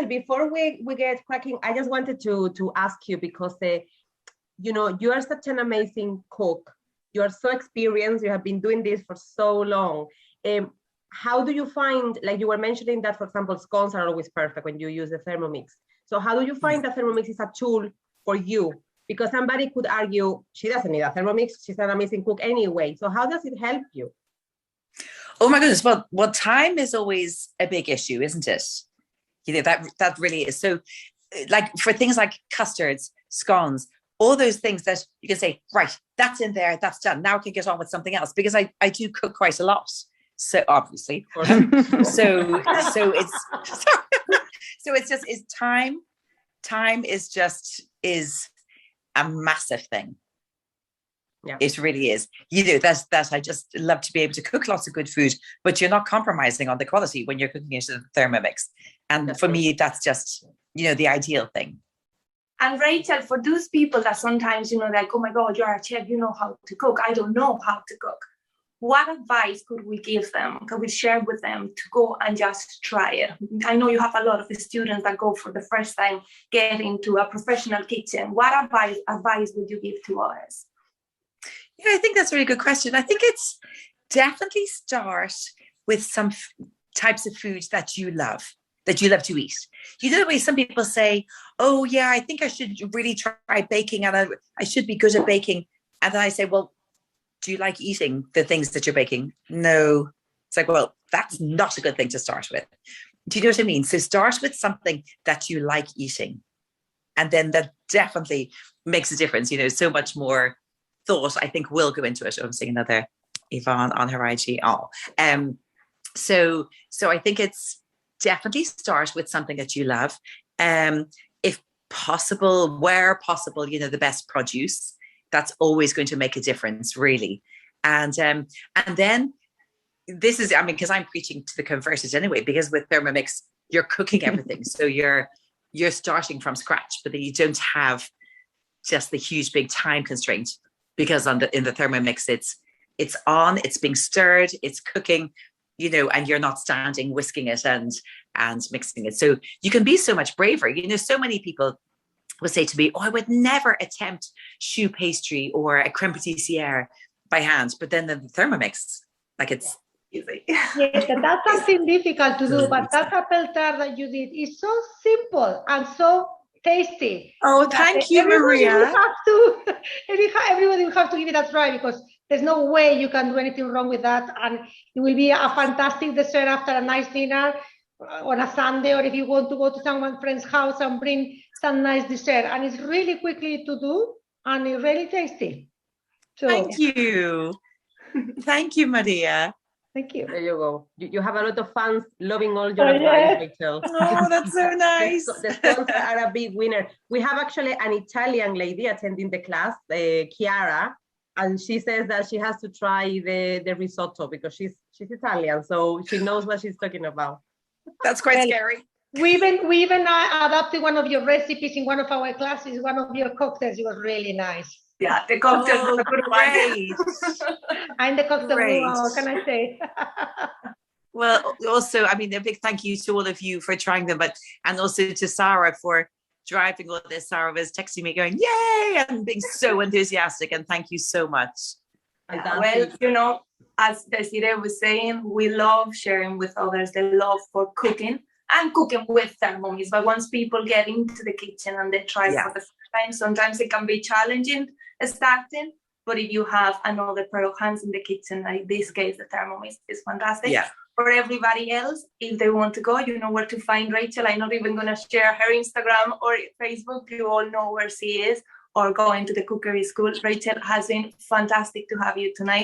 before we get cracking, I just wanted to ask you, because you are such an amazing cook. You are so experienced. You have been doing this for so long. How do you find, like you were mentioning that, for example, scones are always perfect when you use the Thermomix. So how do you find that Thermomix is a tool for you? Because somebody could argue, she doesn't need a Thermomix. She's an amazing cook anyway. So how does it help you? Oh my goodness. Well, time is always a big issue, isn't it? That really is. So like for things like custards, scones, all those things that you can say, right, that's in there, that's done. Now I can get on with something else, because I do cook quite a lot. So obviously, so it's time. Time is a massive thing. Yeah, it really is. That I just love to be able to cook lots of good food, but you're not compromising on the quality when you're cooking it in the Thermomix. And for me, that's just, the ideal thing. And Rachel, for those people that sometimes, like, oh my God, you're a chef, you know how to cook. I don't know how to cook. What advice could we give them? Could we share with them to go and just try it? I know you have a lot of students that go for the first time, get into a professional kitchen. What advice would you give to us? Yeah, I think that's a really good question. I think it's definitely start with some types of foods that you love to eat. You know the way some people say, oh yeah, I think I should really try baking and I should be good at baking. And then I say, well, do you like eating the things that you're baking? No. It's like, well, that's not a good thing to start with. Do you know what I mean? So start with something that you like eating. And then that definitely makes a difference. So much more thought, I think, will go into it. I'm seeing another Yvonne on her IG. So I think it's definitely start with something that you love. If possible, where possible, the best produce. That's always going to make a difference, really. And then this is, because I'm preaching to the converted anyway, because with Thermomix, you're cooking everything. So you're starting from scratch, but then you don't have just the huge, big time constraint, because in the Thermomix, it's on, it's being stirred, it's cooking, and you're not standing, whisking it and mixing it. So you can be so much braver. So many people will say to me, oh, I would never attempt choux pastry or a creme pâtissière by hand. But then the Thermomix, like, it's easy. Yes, that's something difficult to do. But that apple tart that you did is so simple and so tasty. Oh, thank you, Maria. Everybody will have to give it a try, because there's no way you can do anything wrong with that. And it will be a fantastic dessert after a nice dinner on a Sunday, or if you want to go to someone's friend's house and bring some nice dessert. And it's really quickly to do, and it's really tasty. So thank you. Thank you, Maria. Thank you. There you go. You have a lot of fans loving all your advice, Rachel. Oh, that's so nice. The scones are a big winner. We have actually an Italian lady attending the class, Chiara, and she says that she has to try the risotto, because she's Italian, so she knows what she's talking about. That's quite scary. We even adapted one of your recipes in one of our classes. One of your cocktails. It was really nice. Yeah, the cocktail was a good one. I'm the cocktail woman, what can I say? Well, also, a big thank you to all of you for trying them, and also to Sarah for driving all this. Sarah was texting me going, yay, and being so enthusiastic, and thank you so much. Well, as Desiree was saying, we love sharing with others the love for cooking and cooking with Thermomix. But once people get into the kitchen and they try for the first time, sometimes it can be challenging starting. But if you have another pair of hands in the kitchen, like this case, the Thermomix is fantastic. Yeah. For everybody else, if they want to go, you know where to find Rachel. I'm not even going to share her Instagram or Facebook. You all know where she is, or go into the cookery school. Rachel, has been fantastic to have you tonight.